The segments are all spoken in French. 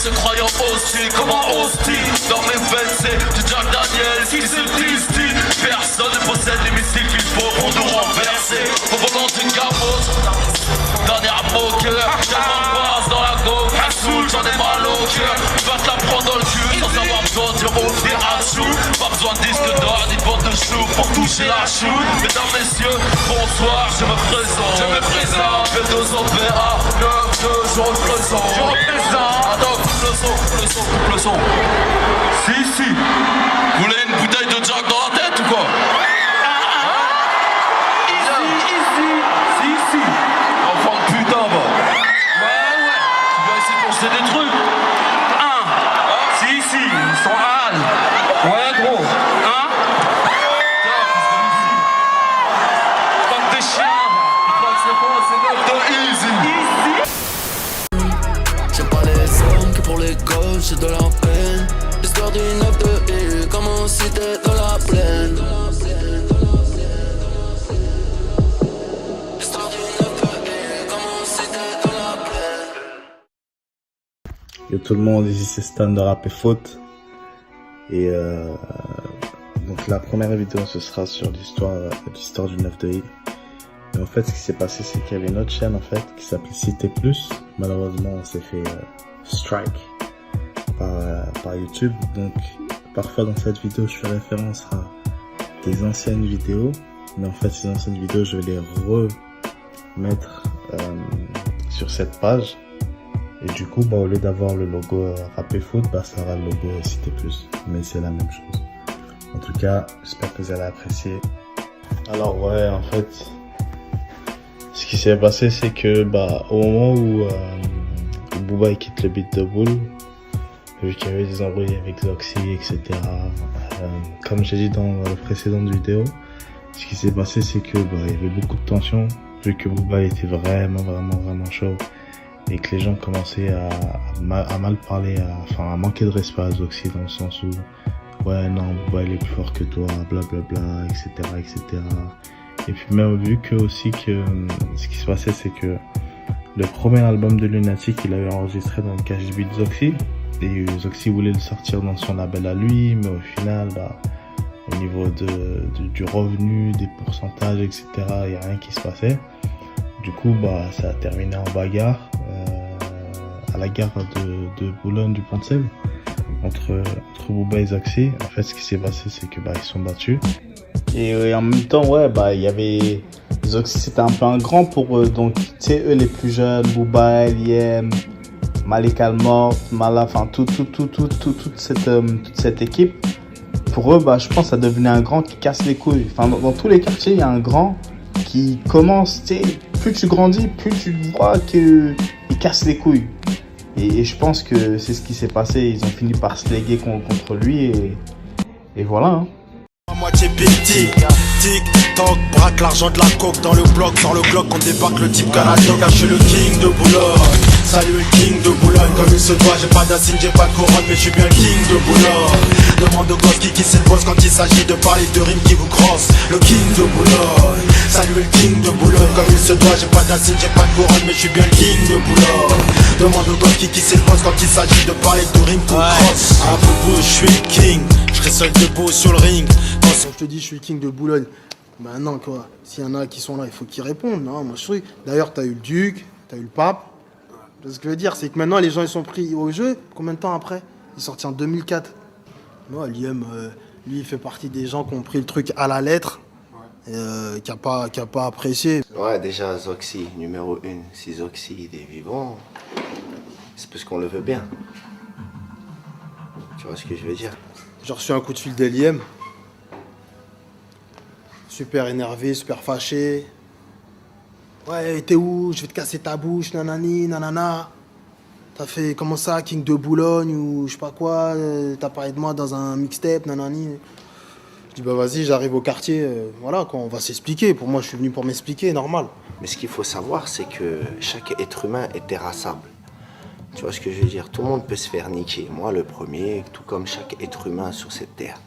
se croyant hostile comme un hostile. Dans mes veines c'est du Jack Daniels qui se distille. Personne ne possède les missiles qu'il faut pour nous renverser. Au moment d'une capote, dernière mot cœur. Tellement de base dans la go, Hassoul, j'en ai mal au cœur. Va te la prendre dans le cul sans avoir besoin de dire au des achou. Pas besoin de disque d'or ni de bande de choux pour toucher la chou. Mesdames, messieurs, bonsoir, je me présente. Je me présente. P2OPA, 9-2, je représente. Je représente. Attends, coupe le son, coupe le son, coupe le son. Si. Vous voulez une bouteille de Jack dans la tête ou quoi? Si. Enfant de putain, va. Ouais. Tu vas essayer de penser des trucs. Si, ils sont hal. Ouais, gros. Fuck de chien. Il croit que c'est quoi? C'est 9 de easy. J'aime pas les hommes que pour les gauches, c'est de la peine. L'histoire du 9 de île, comme si t'es dans la plaine. L'histoire du 9 de île, comme si t'es dans la plaine. Yo tout le monde, ici c'est Stan de Rap et Faute. Et donc la première vidéo ce sera sur l'histoire du 9 de I. Et en fait ce qui s'est passé c'est qu'il y avait une autre chaîne en fait qui s'appelait Cité Plus. Malheureusement on s'est fait strike par YouTube. Donc parfois dans cette vidéo je fais référence à des anciennes vidéos. Mais en fait ces anciennes vidéos je vais les remettre sur cette page. Et du coup, au lieu d'avoir le logo Rap et Foot, ça aura le logo Cité Plus. Mais c'est la même chose. En tout cas, j'espère que vous allez apprécier. Alors ouais, en fait, ce qui s'est passé, c'est que au moment où Booba quitte le beat de Boule, vu qu'il y avait des embrouilles avec Zoxy, etc. Comme j'ai dit dans la précédente vidéo, ce qui s'est passé, c'est que il y avait beaucoup de tensions, vu que Booba était vraiment chaud. Et que les gens commençaient à mal parler, à manquer de respect à Zoxy dans le sens où ouais non Booba il est plus fort que toi, blablabla, etc. Et puis même vu que aussi que ce qui se passait c'est que le premier album de Lunatic il avait enregistré dans le KGB de Zoxy et Zoxy voulait le sortir dans son label à lui, mais au final au niveau du revenu, des pourcentages, etc. il n'y a rien qui se passait. Du coup, ça a terminé en bagarre à la gare de Boulogne du Pont-de-Sèvres entre Booba et Zoxy. En fait, ce qui s'est passé, c'est que ils sont battus. Et en même temps, il y avait Zoxy, c'était un peu un grand pour eux. Donc, tu sais, eux les plus jeunes, Booba, Liem, Malik Almort, Mala, enfin toute cette équipe. Pour eux, je pense que ça devenait un grand qui casse les couilles. Enfin, dans tous les quartiers, il y a un grand qui commence, tu sais, plus tu grandis, plus tu vois qu'il casse les couilles. Et je pense que c'est ce qui s'est passé. Ils ont fini par se léguer contre lui et voilà. Hein. À moitié petit, tic, toc, braque l'argent de la coke dans le bloc, sur le bloc on débarque le type canadien, je suis le king de Boulogne. Salut le king de Boulogne, comme il se doit, j'ai pas d'insigne, j'ai pas de couronne, mais je suis bien le king de Boulogne. Demande au gosse qui c'est le boss quand il s'agit de parler de rimes qui vous crossent. Le king de Boulogne, salut le king de Boulogne, comme il se doit, j'ai pas d'insigne, j'ai pas de couronne, mais je suis bien le king de Boulogne. Demande au gosse qui c'est le boss quand il s'agit de parler de rimes qui vous crossent. Un peu beau, je suis le king, je serai seul debout sur le ring. Quand je te dis je suis le king de Boulogne, non quoi, s'il y en a qui sont là, il faut qu'ils répondent. Non, moi je suis. D'ailleurs, t'as eu le duc, t'as eu le pape. Ce que je veux dire, c'est que maintenant les gens ils sont pris au jeu. Combien de temps après? Il est sorti en 2004. Moi, Liem, lui, il fait partie des gens qui ont pris le truc à la lettre, qui a pas apprécié. Ouais, déjà Zoxy, numéro 1. Si Zoxy il est vivant, c'est parce qu'on le veut bien. Tu vois ce que je veux dire? J'ai reçu un coup de fil d'Eliem. Super énervé, super fâché. Ouais, t'es où? Je vais te casser ta bouche, nanani, nanana. T'as fait comment ça, King de Boulogne ou je sais pas quoi. T'as parlé de moi dans un mixtape, nanani. Je dis vas-y, j'arrive au quartier. Voilà quoi, on va s'expliquer. Pour moi, je suis venu pour m'expliquer, normal. Mais ce qu'il faut savoir, c'est que chaque être humain est terrassable. Tu vois ce que je veux dire? Tout le monde peut se faire niquer. Moi, le premier, tout comme chaque être humain sur cette terre.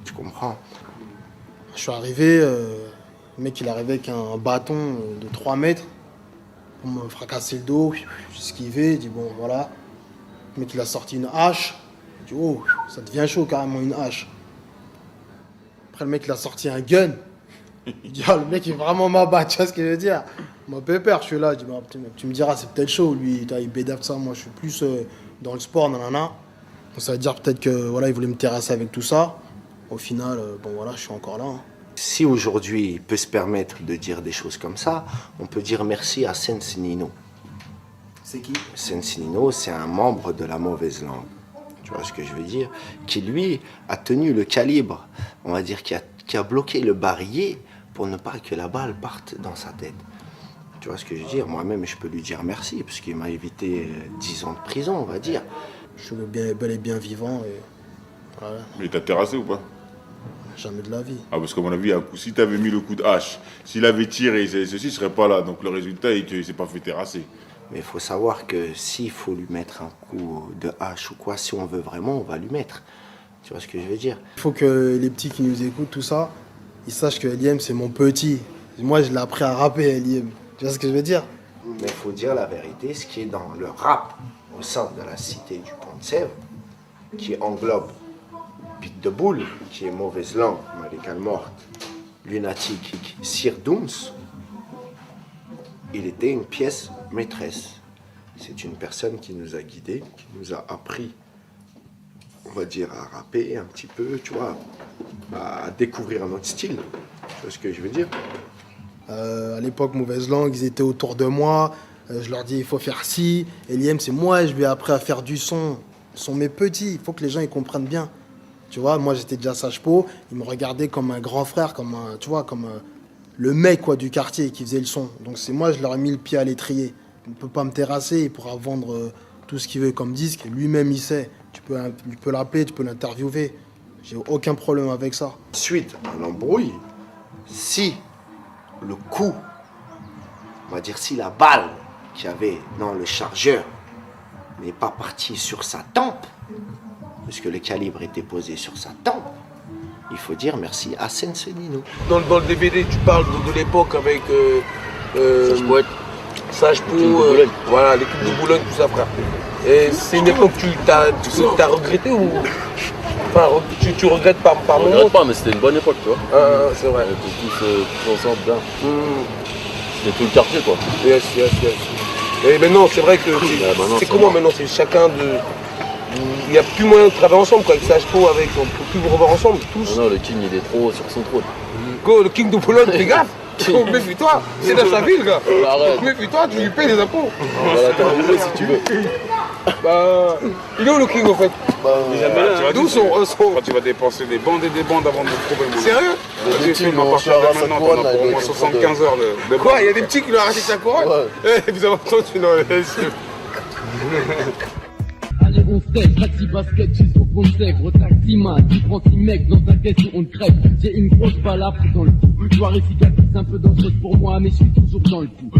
Tu comprends? Je suis arrivé, le mec il arrivait avec un bâton de 3 mètres pour me fracasser le dos. J'ai esquivé, j'ai dit bon voilà. Le mec il a sorti une hache. Je dis, oh, ça devient chaud carrément une hache. Après le mec il a sorti un gun. Je dis, ah, le mec il est vraiment m'abat, tu vois ce que je veux dire. Moi pépère, je suis là, je dis, bah, tu me diras c'est peut-être chaud, lui il bédave ça, moi je suis plus dans le sport, nanana. Donc ça veut dire peut-être que voilà, il voulait me terrasser avec tout ça. Au final, bon voilà, je suis encore là. Hein. Si aujourd'hui il peut se permettre de dire des choses comme ça, on peut dire merci à Sens Nino. C'est qui? Sens Nino, c'est un membre de la mauvaise langue. Tu vois ce que je veux dire? Qui lui a tenu le calibre, on va dire, qui a bloqué le barillet pour ne pas que la balle parte dans sa tête. Tu vois ce que je veux dire? Moi-même, je peux lui dire merci, parce qu'il m'a évité 10 ans de prison, on va dire. Je suis bel et bien vivant et voilà. Mais t'as terrassé ou pas? Jamais de la vie. Ah, parce qu'à mon avis, si t'avais mis le coup de hache, s'il avait tiré, ceci serait pas là. Donc le résultat est qu'il s'est pas fait terrasser. Mais il faut savoir que s'il faut lui mettre un coup de hache ou quoi, si on veut vraiment, on va lui mettre. Tu vois ce que je veux dire? Il faut que les petits qui nous écoutent, tout ça, ils sachent que Eliem, c'est mon petit. Moi, je l'ai appris à rapper, Eliem. Tu vois ce que je veux dire? Mais il faut dire la vérité, ce qui est dans le rap au sein de la cité du Pont de Sèvres, qui englobe Beat de Boule, qui est mauvaise langue, Malika morte, lunatique, Sir Dooms, il était une pièce maîtresse. C'est une personne qui nous a guidés, qui nous a appris, on va dire, à rapper un petit peu, tu vois, à découvrir notre style. Tu vois ce que je veux dire? À l'époque, mauvaise langue, ils étaient autour de moi. Je leur dis, il faut faire ci. Eliem, c'est moi, je lui ai appris à faire du son. Ils sont mes petits, il faut que les gens ils comprennent bien. Tu vois, moi j'étais déjà sage-po, ils me regardaient comme un grand frère, comme un, tu vois, comme le mec quoi, du quartier qui faisait le son. Donc c'est moi, je leur ai mis le pied à l'étrier. Il ne peut pas me terrasser, il pourra vendre tout ce qu'il veut comme disque. Lui-même, il sait. Tu peux l'appeler, tu peux l'interviewer. J'ai aucun problème avec ça. Suite à l'embrouille, si le coup, on va dire si la balle qu'il y avait dans le chargeur n'est pas partie sur sa tempe, puisque le calibre était posé sur sa tempe, il faut dire merci à Sens Nino. Dans le DVD, tu parles de l'époque avec Sage-Po, voilà, l'équipe de Boulogne, tout ça, frère. Et c'est une époque que tu as regretté ou enfin, tu regrettes par moment? Je regrette pas, mais c'était une bonne époque, tu vois. C'est vrai. On était tous ensemble bien. C'était tout le quartier, quoi. Yes. Et maintenant, c'est vrai que c'est comment maintenant? C'est chacun de... Il n'y a plus moyen de travailler ensemble, quoi, avec Sage-Po, avec... On ne peut plus vous revoir ensemble, tous. Non, le king, il est trop sur son trône. Go, le king de Boulogne, fais gaffe. Méfie-toi, c'est dans sa ville, gars. Arrête. Méfie-toi, tu lui payes des impôts. Voilà, t'as roulé si tu veux. Bah, il est où le king, en fait? D'où sont... Quand tu vas dépenser des bandes et des bandes avant de trouver le monde. Sérieux? Vas-y, on en partira maintenant pendant au moins 75 heures de Quoi? Il y a des petits qui lui ont arraché sa couronne? Eh, vous avez entendu, non? Allez, on se teste, taxi basket, juste pour qu'on sèvre, taximan, tu prends 6 mecs dans ta caisse ou on te crève. J'ai une grosse balafre dans le cou. Soirée cicatrice un peu dangereuse pour moi, mais je suis toujours dans le coup.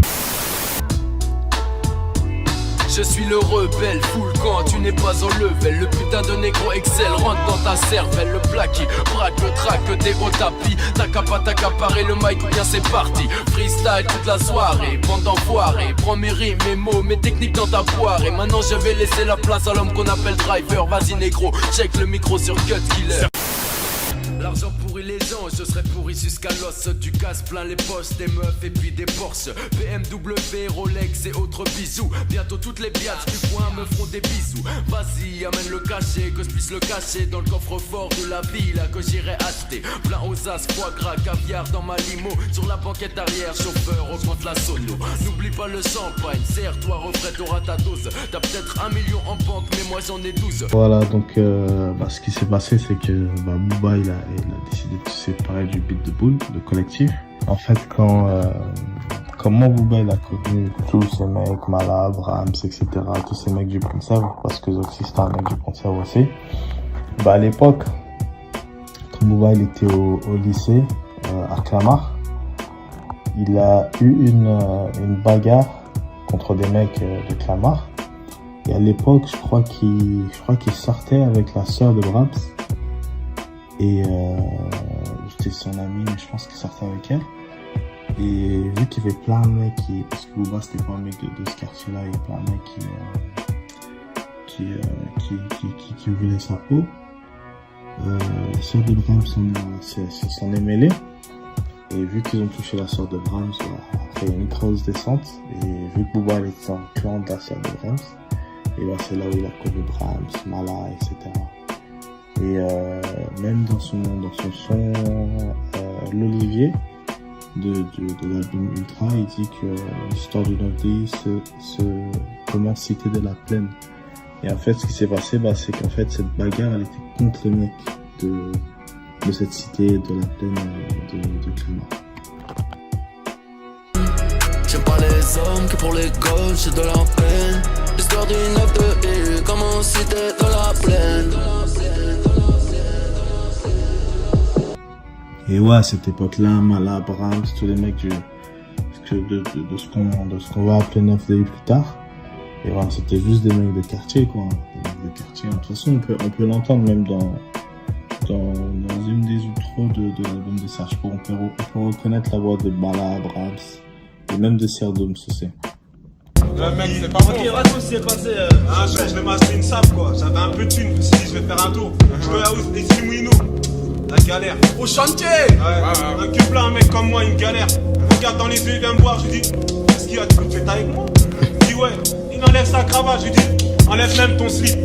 Je suis le rebelle, full quand tu n'es pas en level. Le putain de négro Excel rentre dans ta cervelle. Le plat qui braque le track, t'es au tapis. T'as qu'à pas t'accaparer le mic ou bien c'est parti. Freestyle toute la soirée, bande d'enfoirés. Prends mes rimes, mes mots, mes techniques dans ta poire. Et maintenant je vais laisser la place à l'homme qu'on appelle driver. Vas-y négro, check le micro sur Cut Killer. L'argent pourrit les gens, je serai pourri jusqu'à l'os. Du casse plein les poches, des meufs et puis des Porsche. BMW, Rolex et autres bisous. Bientôt toutes les biatches du coin me feront des bisous. Vas-y, amène le cachet, que je puisse le cacher dans le coffre-fort de la ville que j'irai acheter. Plein aux as, foie gras, caviar dans ma limo. Sur la banquette arrière, chauffeur, augmente la sono. N'oublie pas le champagne, serre-toi, refrais, t'auras ta dose. T'as peut-être 1 million en banque, mais moi j'en ai 12. Voilà, donc ce qui s'est passé, c'est que Booba, il a décidé de se séparer du Beat de Boule, le collectif. En fait, quand moi, Booba, il a connu tous ces mecs, Malab, Rams, etc., tous ces mecs du Pont de Sèvres, parce que Zoxy, c'était un mec du Pont de Sèvres aussi. À l'époque, quand Booba, il était au lycée, à Clamart, il a eu une bagarre contre des mecs de Clamart. Et à l'époque, je crois qu'il sortait avec la sœur de Brahms. Et j'étais son ami, mais je pense qu'il sortait avec elle. Et vu qu'il y avait plein de mecs parce que Booba c'était pas un mec de ce quartier-là, il y a plein de mecs qui voulait sa peau. La sœur de Brahms s'en est mêlée. Et vu qu'ils ont touché la sœur de Brahms, après il y a une grosse descente. Et vu que Booba était en clan de la sœur de Brahms, et ben c'est là où il a connu Brahms, Mala, etc. Et même dans son son l'Olivier de l'album Ultra, il dit que l'histoire du 9DI se commence cité de la plaine. Et en fait, ce qui s'est passé, c'est qu'en fait, cette bagarre, elle était contre les mecs de cette cité de la plaine de Clément. J'aime pas les hommes que pour les gauches, j'ai de la peine. L'histoire du 9DI, comment cité de la plaine. Et ouais, à cette époque-là, Mala, Brahms, tous les mecs de ce qu'on va appeler 9DI plus tard. Et voilà, c'était juste des mecs de quartier, quoi. Des mecs de quartier. De toute façon, on peut l'entendre même dans une des outros de l'album de Serge Pro. On peut reconnaître la voix de Mala, Brahms, et même de Serdoum, aussi. Le mec, c'est pas bon. Ok, raconte ce qui s'est passé. Je vais m'acheter une sape, quoi. J'avais un peu de thunes. Je me suis dit, je vais faire un tour. Je vais à Isimouino. La galère. Au chantier. Un cul plein, un mec comme moi, une galère. Il me regarde dans les yeux, il vient me voir. Je lui dis, qu'est-ce qu'il y a, tu peux te fêter avec moi? Il me dit, ouais. Il enlève sa cravate. Je lui dis, enlève même ton slip.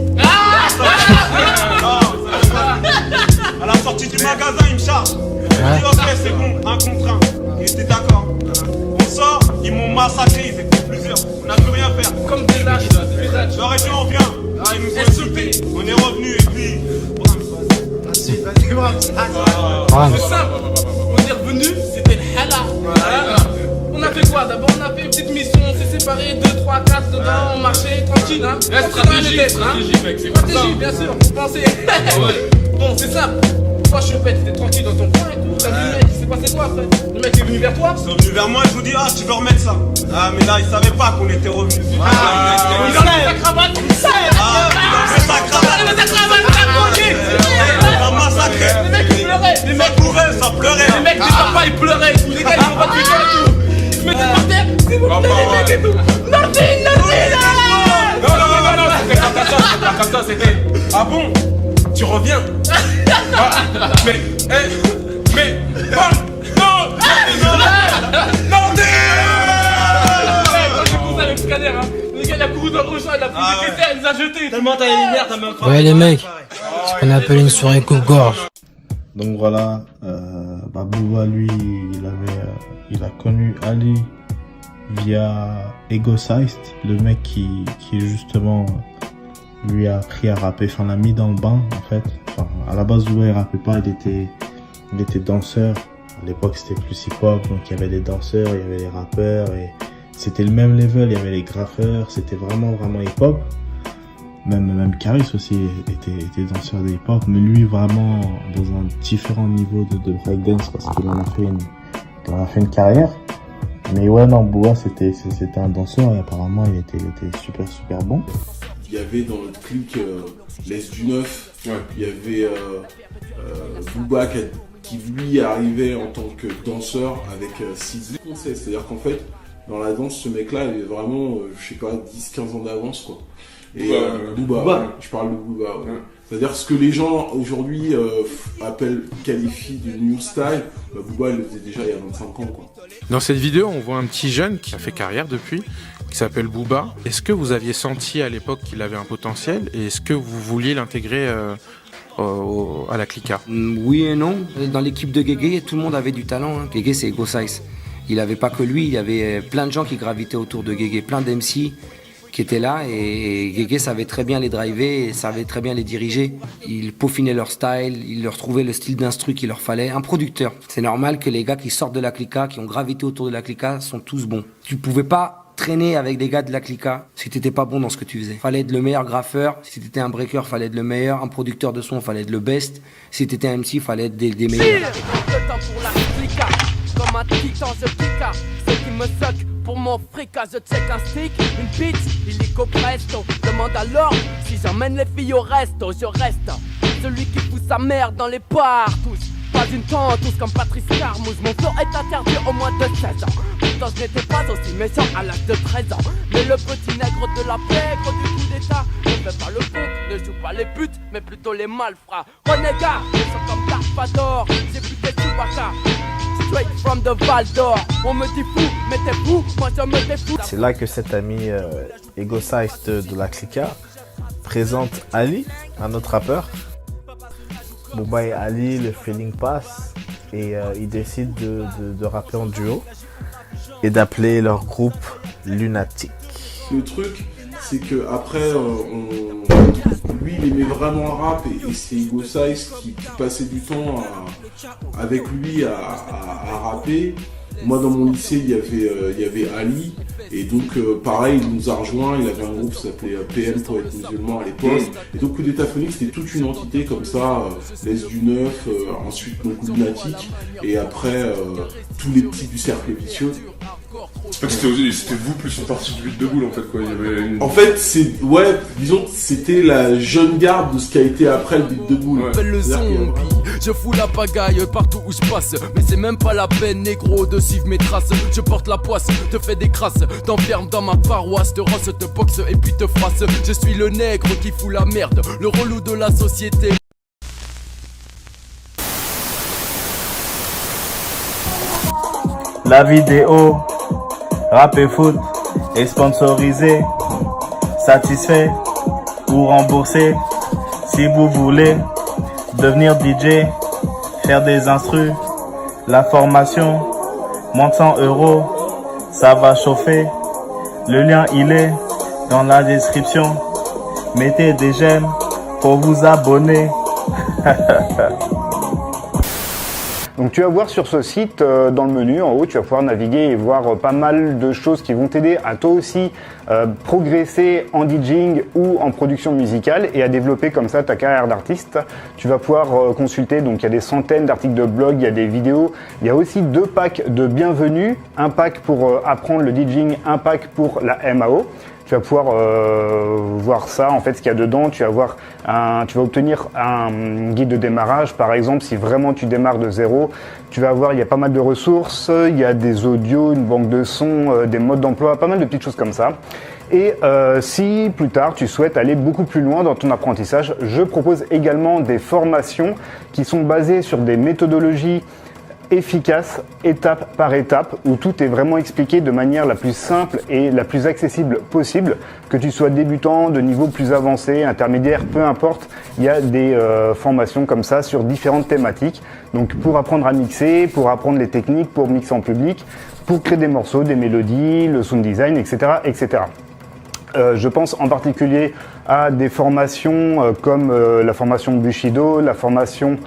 À la sortie du magasin, il me charge. Il me dit, ok, c'est bon, un contre un. Il était d'accord. On sort, ils m'ont massacré, ils étaient plusieurs. On n'a plus rien faire. Comme des lâches. J'aurais dit, on vient. Ils nous ont insultés. On est revenu et puis. C'est simple, on est revenu, c'était le hala. On a fait quoi? D'abord on a fait une petite mission, on s'est séparés 2, 3, 4 dedans, on marchait tranquille hein. Stratégie mec, c'est comme ça. Stratégie bien sûr, vous pensez. Bon c'est simple, toi je suis bête, t'étais tranquille dans ton coin et tout, t'as vu le mec, il s'est passé quoi après? Le mec est venu vers toi? Ils sont venus vers moi et je vous dis tu veux remettre ça? Ah mais là ils savaient pas qu'on était revenus. Il enlève sa cravate, il enlève sa cravate, massacré. Les mecs ils pleuraient, les mecs pleurait, ça pleurait. Les mecs des papas ils pleuraient, les gars ils ont battu et tout. Ils se mettaient par terre, s'il vous plaît les mecs et tout. Nothing Non, c'était pas comme ça, c'était. Ah bon? Tu reviens? Mais le gars il a couru dans le champ, il a pris des caisses, il les a jetés. Tellement t'as les lumières, t'as même pas. Ouais les mecs, ce qu'on appelle une soirée coupe-gorge. Donc voilà, Booba lui, il a connu Ali via Ego Sized, le mec qui justement lui a appris à rapper, enfin l'a mis dans le bain en fait. Enfin, à la base Booba il rappait pas, il était danseur. À l'époque c'était plus hip-hop, donc il y avait les danseurs, il y avait les rappeurs et c'était le même level, il y avait les graffeurs, c'était vraiment hip-hop. Même Caris aussi était danseur de hip-hop, mais lui vraiment dans un différent niveau de breakdance parce qu'il en a fait une carrière. Mais ouais non, Booba c'était un danseur et apparemment il était super bon. Il y avait dans le clip l'Est du 9, il y avait Booba qui lui arrivait en tant que danseur avec Sizzy. C'est-à-dire qu'en fait, dans la danse, ce mec-là, il est vraiment, 10-15 ans d'avance, quoi. Et Booba, je parle de Booba, ouais. C'est-à-dire ce que les gens aujourd'hui qualifient de new style, Booba il le faisait déjà il y a 25 ans, quoi. Dans cette vidéo, on voit un petit jeune qui a fait carrière depuis, qui s'appelle Booba. Est-ce que vous aviez senti à l'époque qu'il avait un potentiel et est-ce que vous vouliez l'intégrer à la Clica? Oui et non. Dans l'équipe de Guégué, tout le monde avait du talent. Hein. Guégué, c'est Ego Size. Il n'avait pas que lui, il y avait plein de gens qui gravitaient autour de Guégué, plein d'MC qui étaient là et Guégué savait très bien les driver et savait très bien les diriger. Il peaufinait leur style, il leur trouvait le style d'instru qu'il leur fallait. Un producteur. C'est normal que les gars qui sortent de la Clica, qui ont gravité autour de la Clica, sont tous bons. Tu pouvais pas traîner avec des gars de la Clica si t'étais pas bon dans ce que tu faisais. Fallait être le meilleur graffeur, si t'étais un breaker, fallait être le meilleur, un producteur de son, fallait être le best, si t'étais un MC, fallait être des meilleurs. Le temps pour la Clica, comme un titan je clica, ceux qui me suck pour mon fric, je check un stick, une bitch, illico presto, demande alors si j'emmène les filles au resto, je reste celui qui fout sa mère dans les bars, tous. Pas une tous comme Patrice Carmouche. Mon flow est interdit au moins de 16 ans. Pourtant je n'étais pas aussi méchant à l'âge de 13 ans. Mais le petit nègre de la pègre du coup des d'état. Ne fais pas le con, ne joue pas les putes, mais plutôt les malfrats. Renégat, ils sont comme Dark Vador, j'ai buté Chewbacca. Straight from the Val d'Or. On me dit fou, mais t'es fou, moi je me défous. C'est là que cet ami Ego Size de la Clica présente Ali, un autre rappeur. Booba et Ali, le feeling passe et ils décident de rapper en duo et d'appeler leur groupe Lunatic. Le truc, c'est que après, lui, il aimait vraiment le rap et c'est Ego Size qui passait du temps avec lui à rapper. Moi, dans mon lycée, il y avait Ali. Et donc, pareil, il nous a rejoint. Il avait un groupe qui s'appelait PM pour être musulman à l'époque. Et donc, Coup d'État Phonique, c'était toute une entité comme ça. L'Est du Neuf, ensuite donc Lunatic. Et après, tous les petits du cercle vicieux. C'était vous plus une partie du Beat de Boule en fait quoi. Il y avait une... En fait, disons que c'était la jeune garde de ce qui a été après le Beat de Boule. Ouais. Le zombie, je fous la pagaille partout où je passe. Mais c'est même pas la peine, négro, de suivre mes traces. Je porte la poisse, te fais des crasses, t'enferme dans ma paroisse, te rosse, te boxe et puis te frasse. Je suis le nègre qui fout la merde, le relou de la société. La vidéo, rap et foot est sponsorisé, satisfait ou remboursé. Si vous voulez devenir DJ, faire des instrus, la formation, moins de 100 €, ça va chauffer. Le lien il est dans la description. Mettez des j'aime pour vous abonner. Donc tu vas voir sur ce site, dans le menu en haut, tu vas pouvoir naviguer et voir pas mal de choses qui vont t'aider à toi aussi progresser en DJing ou en production musicale et à développer comme ça ta carrière d'artiste. Tu vas pouvoir consulter, donc il y a des centaines d'articles de blog, il y a des vidéos, il y a aussi 2 packs de bienvenue, un pack pour apprendre le DJing, un pack pour la MAO. Tu vas pouvoir voir ça, en fait, ce qu'il y a dedans. Tu vas obtenir un guide de démarrage, par exemple, si vraiment tu démarres de zéro. Tu vas voir, il y a pas mal de ressources, il y a des audios, une banque de sons, des modes d'emploi, pas mal de petites choses comme ça. Et si plus tard tu souhaites aller beaucoup plus loin dans ton apprentissage, je propose également des formations qui sont basées sur des méthodologies efficace, étape par étape, où tout est vraiment expliqué de manière la plus simple et la plus accessible possible. Que tu sois débutant, de niveau plus avancé, intermédiaire, peu importe, il y a des formations comme ça sur différentes thématiques. Donc pour apprendre à mixer, pour apprendre les techniques, pour mixer en public, pour créer des morceaux, des mélodies, le sound design, etc. etc. Je pense en particulier à des formations comme la formation Bushido, la formation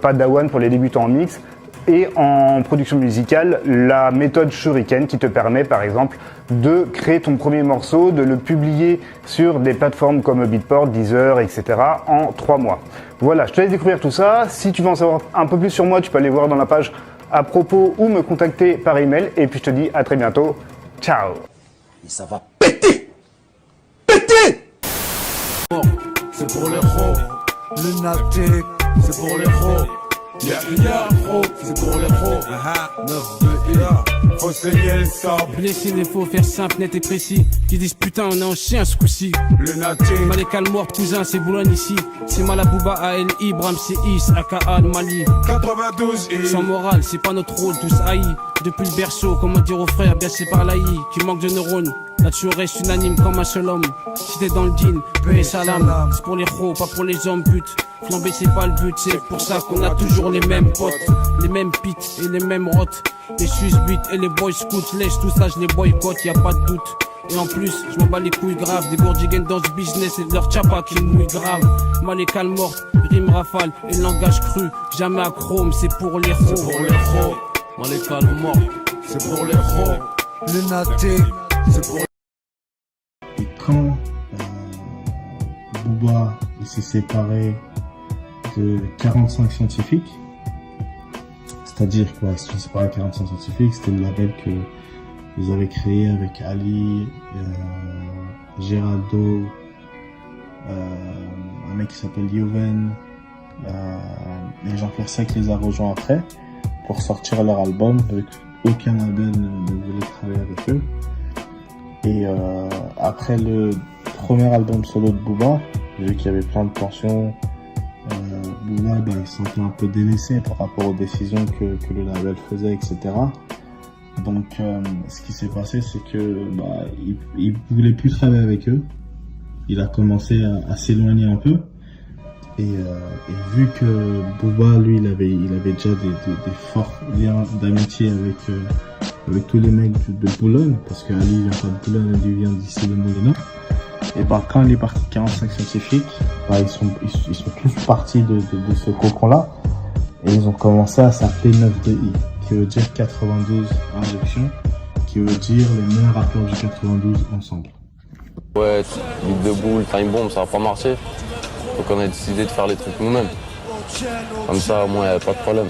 Padawan pour les débutants en mix, et en production musicale, la méthode Shuriken qui te permet par exemple de créer ton premier morceau, de le publier sur des plateformes comme Beatport, Deezer, etc. en 3 mois. Voilà, je te laisse découvrir tout ça. Si tu veux en savoir un peu plus sur moi, tu peux aller voir dans la page à propos ou me contacter par email. Et puis je te dis à très bientôt. Ciao. Et ça va péter. C'est pour les pros, Lunatic, c'est pour les pros. C'est pour les pros. 9-2-1. Faut saigner le sable. Blessé, il faut faire simple, net et précis. Qui disent putain, on est en chien ce coup-ci. Lunatic. Malekal mort, cousin, c'est Boulogne ici. C'est Malabouba, AL, Ibram, c'est Is, AKA, Mali. 92 et. Sans morale, c'est pas notre rôle, tous haïs. Depuis le berceau, comment dire aux frères, bercé par l'AI, qui manque de neurones. Là tu restes unanime comme un seul homme. Si t'es dans le jean, peu et salam. C'est pour les héros, pas pour les hommes but. Flamber c'est pas le but, c'est pour ça qu'on a toujours les mêmes potes. Les mêmes pits et les mêmes rottes. Les susbits et les boys scouts, laisse tout ça, je les boycotte, y a pas de doute. Et en plus, je m'en bats les couilles graves. Des gourdigans dans ce business et de leur tchapa qui mouillent grave. Malekal morte, rime rafale et langage cru. Jamais à chrome, c'est pour les héros. C'est pour les héros. Malekal morte, c'est pour les héros. Lunatic, c'est pour. Et quand Booba s'est séparé de 45 scientifiques, c'est-à-dire quoi, si on séparait 45 scientifiques, c'était le label que ils avaient créé avec Ali, Geraldo, un mec qui s'appelle Yoven, et Jean-Pierre Sec les a rejoints après pour sortir leur album. Avec aucun label ne voulait travailler avec eux. Et après le premier album solo de Booba, vu qu'il y avait plein de tensions, Booba il se sentait un peu délaissé par rapport aux décisions que le label faisait, etc. Donc ce qui s'est passé, c'est que il voulait plus travailler avec eux. Il a commencé à s'éloigner un peu. Et vu que Booba, lui, il avait déjà des forts liens d'amitié avec tous les mecs de Boulogne, parce que Ali vient pas de Boulogne, Ali vient d'ici de Moulineau. Et quand il est parti 45 scientifiques, ils sont tous partis de ce cocon-là, et ils ont commencé à s'appeler 9-2-I, qui veut dire 92 injections, qui veut dire les meilleurs rappeurs du 92 ensemble. Ouais, Beat de Boule, Time Bomb, ça a pas marché. Donc on a décidé de faire les trucs nous-mêmes. Comme ça, au moins, il n'y a pas de problème.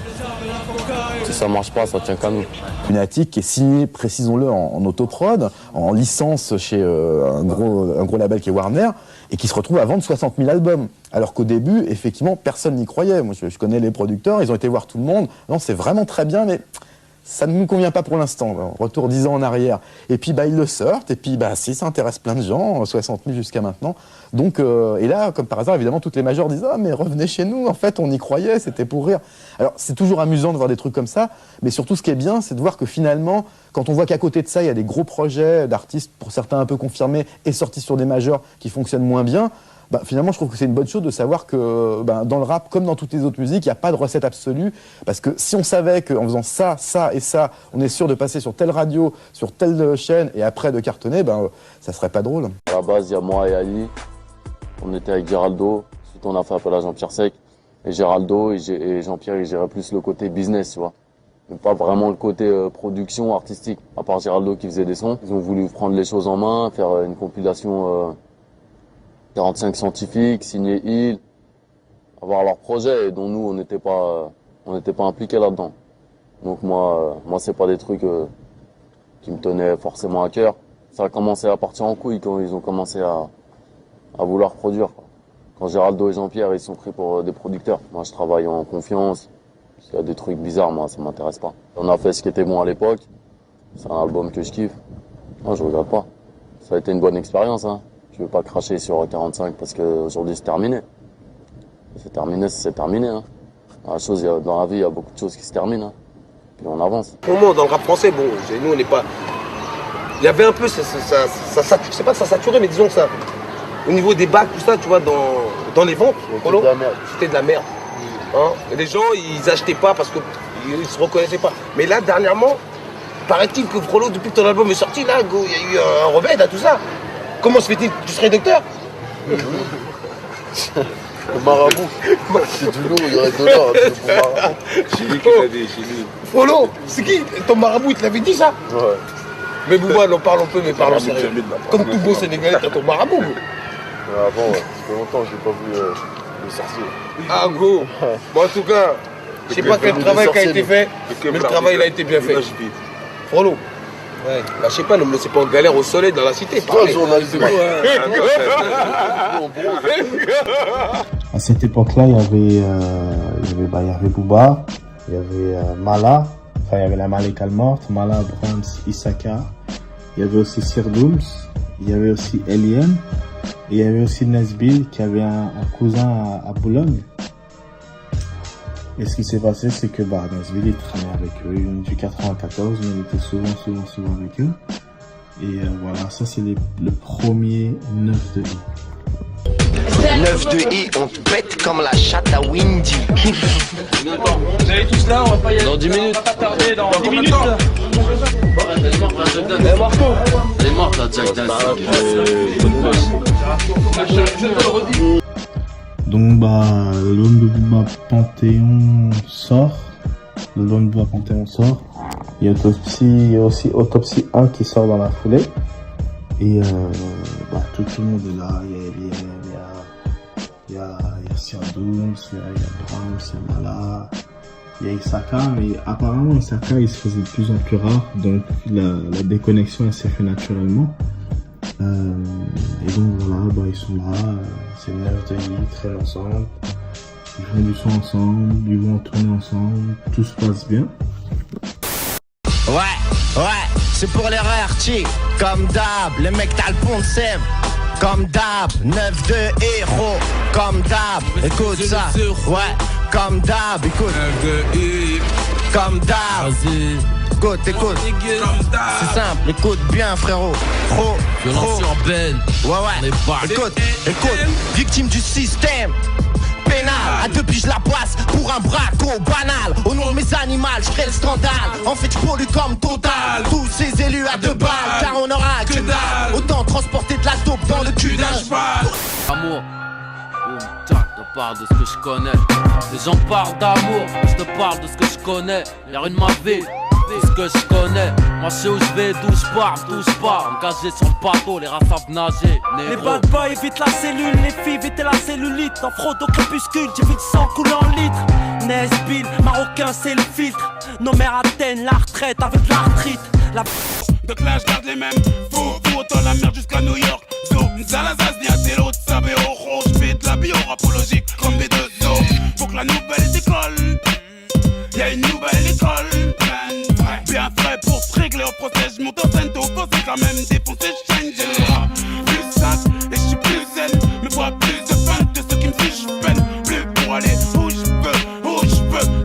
Si ça marche pas, ça tient qu'à nous. Lunatic qui est signé, précisons-le, en autoprod, en licence chez un gros label qui est Warner, et qui se retrouve à vendre 60 000 albums. Alors qu'au début, effectivement, personne n'y croyait. Moi, je connais les producteurs, ils ont été voir tout le monde. Non, c'est vraiment très bien, mais ça ne nous convient pas pour l'instant. Retour 10 ans en arrière. Et puis, ils le sortent, et puis, si, ça intéresse plein de gens, 60 000 jusqu'à maintenant. Donc, et là, comme par hasard, évidemment, toutes les majors disent « Ah, mais revenez chez nous, en fait, on y croyait, c'était pour rire. » Alors, c'est toujours amusant de voir des trucs comme ça, mais surtout, ce qui est bien, c'est de voir que finalement, quand on voit qu'à côté de ça, il y a des gros projets d'artistes, pour certains un peu confirmés, et sortis sur des majors qui fonctionnent moins bien, finalement, je trouve que c'est une bonne chose de savoir que dans le rap, comme dans toutes les autres musiques, il n'y a pas de recette absolue. Parce que si on savait qu'en faisant ça, ça et ça, on est sûr de passer sur telle radio, sur telle chaîne, et après de cartonner, ça serait pas drôle. À la base, il y a moi et Ali. On était avec Géraldo. Ensuite, on a fait appel à Jean-Pierre Sec. Et Géraldo et Jean-Pierre, ils géraient plus le côté business, tu vois. Mais pas vraiment le côté production artistique. À part Géraldo qui faisait des sons. Ils ont voulu prendre les choses en main, faire une compilation 45 scientifiques, signer Hill, avoir leur projet et dont nous, on n'était pas impliqués là-dedans. Donc moi, c'est pas des trucs qui me tenaient forcément à cœur. Ça a commencé à partir en couille quand ils ont commencé à vouloir produire, quoi. Quand Géraldo et Jean-Pierre, ils sont pris pour des producteurs. Moi, je travaille en confiance. S'il y a des trucs bizarres, moi, ça m'intéresse pas. On a fait ce qui était bon à l'époque. C'est un album que je kiffe. Moi, je regrette pas. Ça a été une bonne expérience, hein. Je veux pas cracher sur 45 parce qu'aujourd'hui c'est terminé. C'est terminé, hein. Dans la vie, il y a beaucoup de choses qui se terminent, hein. Puis on avance. Pour moi, dans le rap français, nous on n'est pas... Il y avait un peu, je sais pas que ça saturait, mais disons que ça... Au niveau des bacs, tout ça, tu vois, dans les ventes, c'était de la merde. Hein, et les gens, ils achetaient pas parce qu'ils se reconnaissaient pas. Mais là, dernièrement, paraît-il que Frollo, depuis que ton album est sorti, là, il y a eu un remède à tout ça. Comment se fait-il? Tu serais docteur? Le marabout. C'est du lourd, il y aurait de l'or pour marabout. C'est lui qui l'a dit, c'est lui. Frollo, c'est qui? Ton marabout, il te l'avait dit ça? Ouais. Mais Booba, on parle un peu, mais parlons sérieux. Comme tout beau Sénégalais, t'as ton marabout. Avant, ça fait longtemps que j'ai pas vu le sorcier. Ah, go. Bon, en tout cas, je sais pas quel travail qui a été fait, mais le travail, il a été bien fait. Frollo. Ouais. Je sais pas, ne me laissez pas en galère au soleil dans la cité. Toi, journaliste. À cette époque-là, il y avait Booba, il y avait Mala, il y avait la Malika morte, Mala, Brands, Issaka, il y avait aussi Sir Dooms, il y avait aussi Eliem, et il y avait aussi Nesbill qui avait un cousin à Boulogne. Et ce qui s'est passé, c'est que Nesbill, il traînait avec eux, il venait du 94, mais il était souvent avec eux. Et voilà, ça c'est le premier 9-2-I. 9-2-I, on te pète comme la chatte à Windy. Vous allez tous là, on va pas y aller. Dans 10 minutes. On va pas tarder, dans 10 minutes. Elle est morte, la Jack Daniels. Donc l'album de Booba Panthéon sort. L'album de Booba Panthéon sort. Il y a aussi Autopsie 1 qui sort dans la foulée. Et tout le monde est là. Il y a Sir Dooms, il y a Brahms, il y a Mala, il y a Issaka, mais apparemment Issaka il se faisait de plus en plus rare, donc la déconnexion elle s'est fait naturellement. Et donc voilà, ils sont là, c'est 9-2-I, ils traînent ensemble, ils font du son ensemble, ils vont tourner ensemble, tout se passe bien. Ouais, c'est pour les RT, comme d'hab, les mecs t'as le pont de Sèvres. Comme d'hab, 9 de héros. Comme d'hab, écoute ça. Ouais, comme d'hab, écoute. Comme d'hab. Écoute, écoute. C'est simple, écoute bien, frérot. Violence urbaine. Ouais. Écoute, victime du système. Pénal, à 2 piges la poisse pour un braco banal. Au nom de mes animaux, je crée le scandale. En fait, je pollue comme Total. Tous ces élus à 2 balles, car on aura que dalle. Autant transporter de la dope dans le cul d'un cheval. Amour, je te parle de ce que je connais. Les gens parlent d'amour, je te parle de ce que je connais. Y'a rien de ma vie, de ce que je connais. Moi je sais où je vais, d'où je pars, engagé sur le bateau, les rats savent nager. Les bad boys évitent la cellule, les filles évitent la cellulite. En fraude au crépuscule, j'ai vu le sang couler en litres. Nesbill, marocain c'est le filtre. Nos mères atteignent la retraite avec l'arthrite. Donc là je garde les mêmes. Fou, autant la merde jusqu'à New York. Zo, Zalazaz, Niatelo, Sabé, Oro. J'fais de la bio apologique comme B2O. Faut que la nouvelle décolle. Y'a une nouvelle école. Bien frais pour se régler au procès. J'monte en scène, faut c'est quand même défoncer. J'chaîne, j'ai le rat plus sac et j'suis plus zen. Me vois plus de fun de ceux qui me suivent, j'peine. Plus pour aller où j'peux.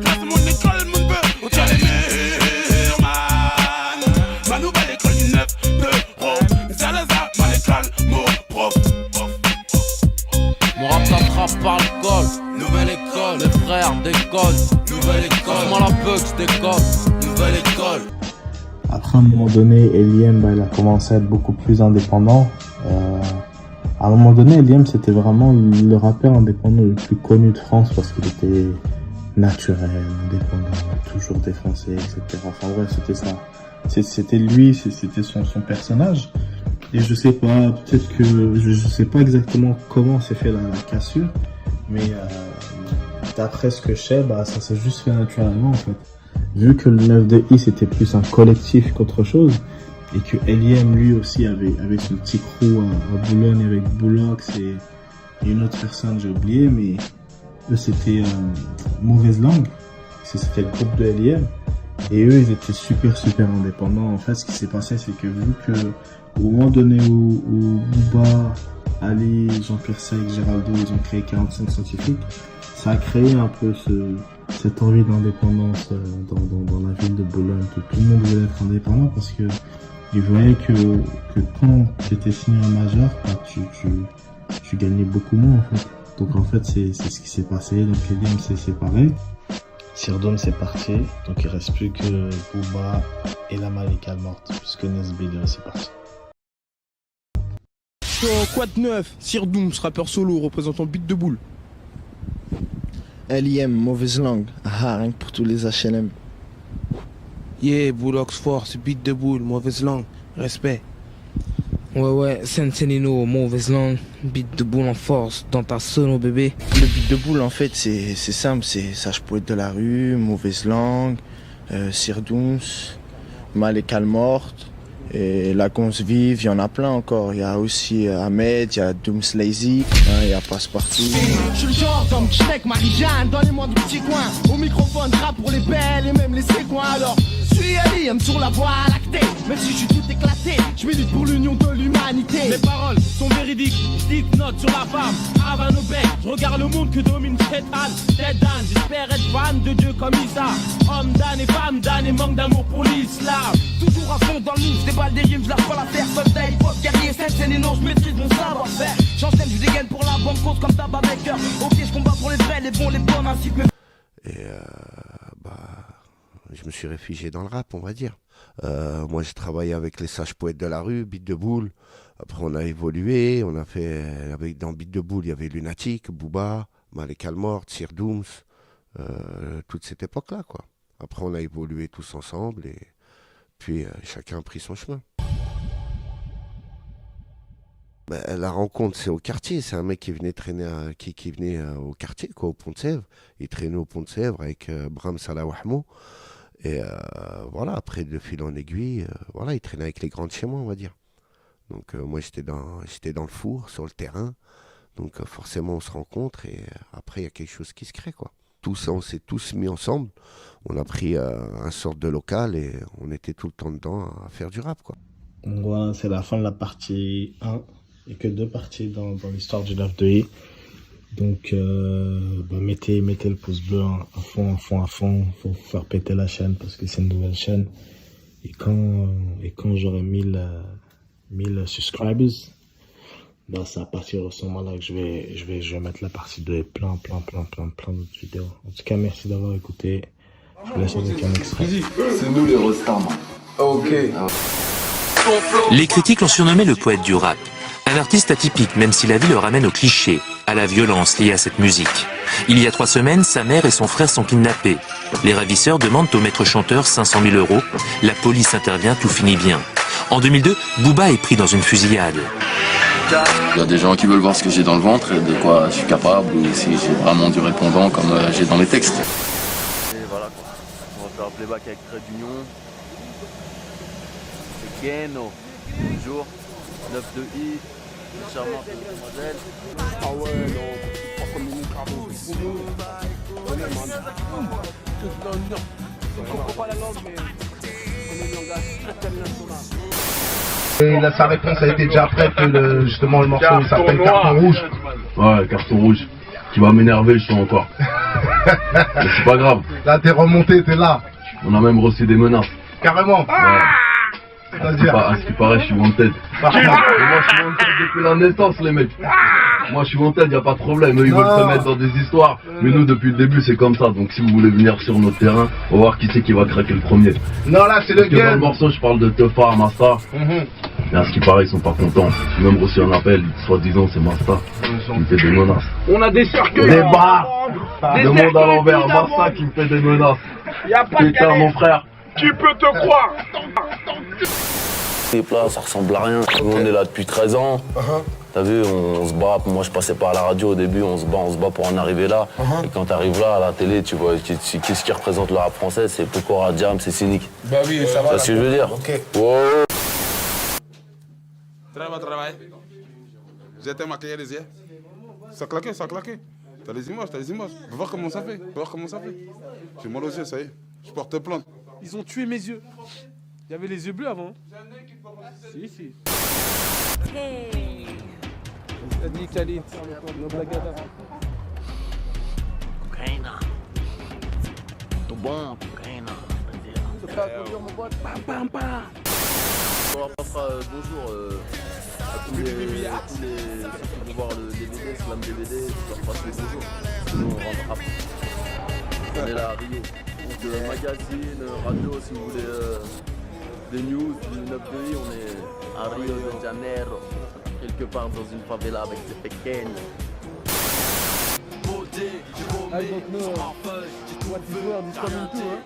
Grâce à mon école, mon neveu. Où t'as les murs, man. Ma nouvelle école du 9 de pro. Zalazar, ma école, mon prof. Mon rap t'attrape par le col. Nouvelle école, les frères décollent. Nouvelle école, moi la bug j'décolle. Nouvelle école. Après, à un moment donné, Eliem, il a commencé à être beaucoup plus indépendant. À un moment donné, Eliem, c'était vraiment le rappeur indépendant le plus connu de France parce qu'il était naturel, indépendant, toujours défoncé, etc. Enfin bref, c'était ça. C'était lui, c'était son personnage. Et je sais pas, peut-être que, je sais pas exactement comment s'est fait la cassure, mais d'après ce que je sais, ça s'est juste fait naturellement en fait. Vu que le 9 de I c'était plus un collectif qu'autre chose, et que Eliem lui aussi avait son petit crew à Boulogne avec Boulox et une autre personne, j'ai oublié, mais eux c'était Mauvaise Langue, c'était le groupe de Eliem, et eux ils étaient super indépendants. En fait, ce qui s'est passé, c'est que vu que au moment donné où Booba, Ali, Jean-Pierre Sec, Géraldo, ils ont créé 45 Scientifiques, ça a créé un peu cette envie d'indépendance dans la ville de Boulogne. Tout le monde voulait être indépendant parce que ils voyaient que quand tu étais signé en major, tu gagnais beaucoup moins en fait. Donc en fait c'est ce qui s'est passé. Donc Eliem s'est séparé, Sirdoum c'est parti, donc il reste plus que Booba et la Malika morte puisque Nesbill c'est parti. Quoi de neuf? Sirdoum, rappeur solo, représentant Beat de Boule. Eliem, Mauvaise Langue, rien que pour tous les HLM. Yeah, Boulox Force, Beat de Boule, Mauvaise Langue, respect. Ouais, Sentinino, Mauvaise Langue, Beat de Boule en force, dans ta sono bébé. Le Beat de Boule en fait c'est simple, c'est Sage Poète de la rue, Mauvaise Langue, Sirdoum, Malika morte. Et la Gonze Vive, il y en a plein encore. Il y a aussi Ahmed, il y a Dooms Lazy, il y a Passepartout. Je suis le genre d'homme qui check Marie-Jeanne dans les moindres petits coins. Au microphone, rap pour les belles et même les séquins. Alors, je suis Eliem sur la voie lactée. Même si je suis tout éclaté, je milite pour l'union de l'humanité. Mes paroles sont véridiques, je dicte note sur la femme. Havane au bec, je regarde le monde que domine Ted Dan. J'espère être fan de Dieu comme Isa. Homme d'âne et femme d'âne et manque d'amour pour l'islam. Toujours à fond dans le move, je déballe des rimes, je lâche pas l'affaire. Soldat, hip-hop, guerrier, scène et non, je maîtrise mon savoir-faire. J'enchaîne, je dégaine pour la bonne cause comme Tabac Baker. Ok, je combats pour les vrais, les bons, les bonnes ainsi que mes... Et je me suis réfugié dans le rap, on va dire. Moi, j'ai travaillé avec les Sages Poètes de la rue, Beat de Boule. Après, on a évolué, on a fait... Dans Beat de Boule, il y avait Lunatic, Booba, Malika morte, Sirdoum, toute cette époque-là, quoi. Après, on a évolué tous ensemble et puis chacun a pris son chemin. La rencontre, c'est au quartier. C'est un mec qui venait traîner, qui venait au quartier, quoi, au Pont de Sèvres. Il traînait au Pont de Sèvres avec Bram Salah Wahmo. Et voilà, après, de fil en aiguille, voilà, il traînait avec les grands de chez moi, on va dire. Donc moi, j'étais dans le four, sur le terrain. Donc forcément, on se rencontre et après, il y a quelque chose qui se crée, quoi. Tout ça, on s'est tous mis ensemble. On a pris un sorte de local et on était tout le temps dedans à faire du rap, quoi. Donc voilà, c'est la fin de la partie 1. Il n'y a que 2 parties dans l'histoire du 9-2i. Donc, mettez le pouce bleu à fond. Faut faire péter la chaîne parce que c'est une nouvelle chaîne. Et quand j'aurai 1000 subscribers, c'est à partir de ce moment-là que je vais mettre la partie 2 et plein d'autres vidéos. En tout cas, merci d'avoir écouté. Je vous laisse avec un extrait. C'est nous les Rostam. Ok. Les critiques l'ont surnommé le poète du rap. Un artiste atypique, même si la vie le ramène au cliché, à la violence liée à cette musique. Il y a 3 semaines, sa mère et son frère sont kidnappés. Les ravisseurs demandent au maître chanteur 500 000 €. La police intervient, tout finit bien. En 2002, Booba est pris dans une fusillade. Il y a des gens qui veulent voir ce que j'ai dans le ventre et de quoi je suis capable, ou si j'ai vraiment du répondant comme j'ai dans les textes. Et voilà, on va faire un playback avec trait d'union. C'est Keno, toujours, 9-2i, le charmant de demoiselle. Ah ouais, non, pas comme une carreau. Non, on comprend pas la langue, mais on est le langage international. Et là, sa réponse a été déjà prête, justement le morceau il s'appelle Carton Rouge. Ouais, carton rouge. Qui va m'énerver, je sens encore. Mais c'est pas grave. Là, t'es remonté, t'es là. On a même reçu des menaces. Carrément. Ouais. À ce qui paraît, je suis wanted. Moi, je suis wanted depuis la naissance, les mecs. Moi, je suis wanted, y a pas de problème. Eux, ils veulent se mettre dans des histoires. Mais nous, depuis le début, c'est comme ça. Donc, si vous voulez venir sur notre terrain, on va voir qui c'est qui va craquer le premier. Non, là, c'est le gars. Dans le morceau, je parle de Tefa, Masta. Et à ce qui paraît, ils sont pas contents. J'ai même reçu un appel, soi-disant, c'est Masta. Il me fait des menaces. On a des cercueils. Des barres. Le monde à l'envers, Masta qui me fait des menaces. Putain, mon frère. Qui peut te croire? Là, ça ressemble à rien. Nous, on est là depuis 13 ans. T'as vu, on se bat. Moi, je passais par la radio au début, on se bat pour en arriver là. Et quand t'arrives là, à la télé, tu vois, qu'est-ce qui représente le rap français? C'est Pokora, Jam, c'est cynique. Bah oui, ça va. C'est ce que je veux dire. Ok. Wow. Travail. J'ai été maquillé les yeux. Ça claquait. T'as les images. Va voir comment ça fait. J'ai mal aux yeux, ça y est. Je porte plainte. Ils ont tué mes yeux. Il y avait les yeux bleus avant. Si. T'as dit Khalid, no blagada. Cocaïna. Tô bom, cocaïna. Bonjour à tous les ceux qui veulent voir le DVD, Slam DVD, tu leur passes les bonjours. Nous on rentre après. On est là à Rio. Donc magazine, radio si vous voulez des news du 9-2i, on est à Rio de Janeiro, quelque part dans une favela avec des pequeños. I don't know what is word is coming to, hein.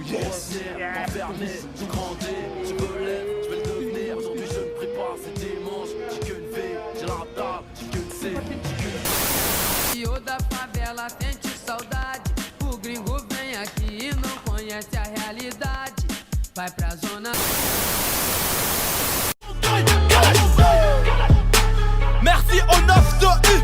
Yes. Enfermé, je grandis, je veux l'être, je vais le devenir. Aujourd'hui je me prépare, c'est dimanche. J'ai qu'une vie, j'ai la table, j'ai qu'une C, j'ai qu'une... O da favela sente saudade. O gringo vem aqui e não conhece a realidade. Vai pra zona. Merci au 9-2i.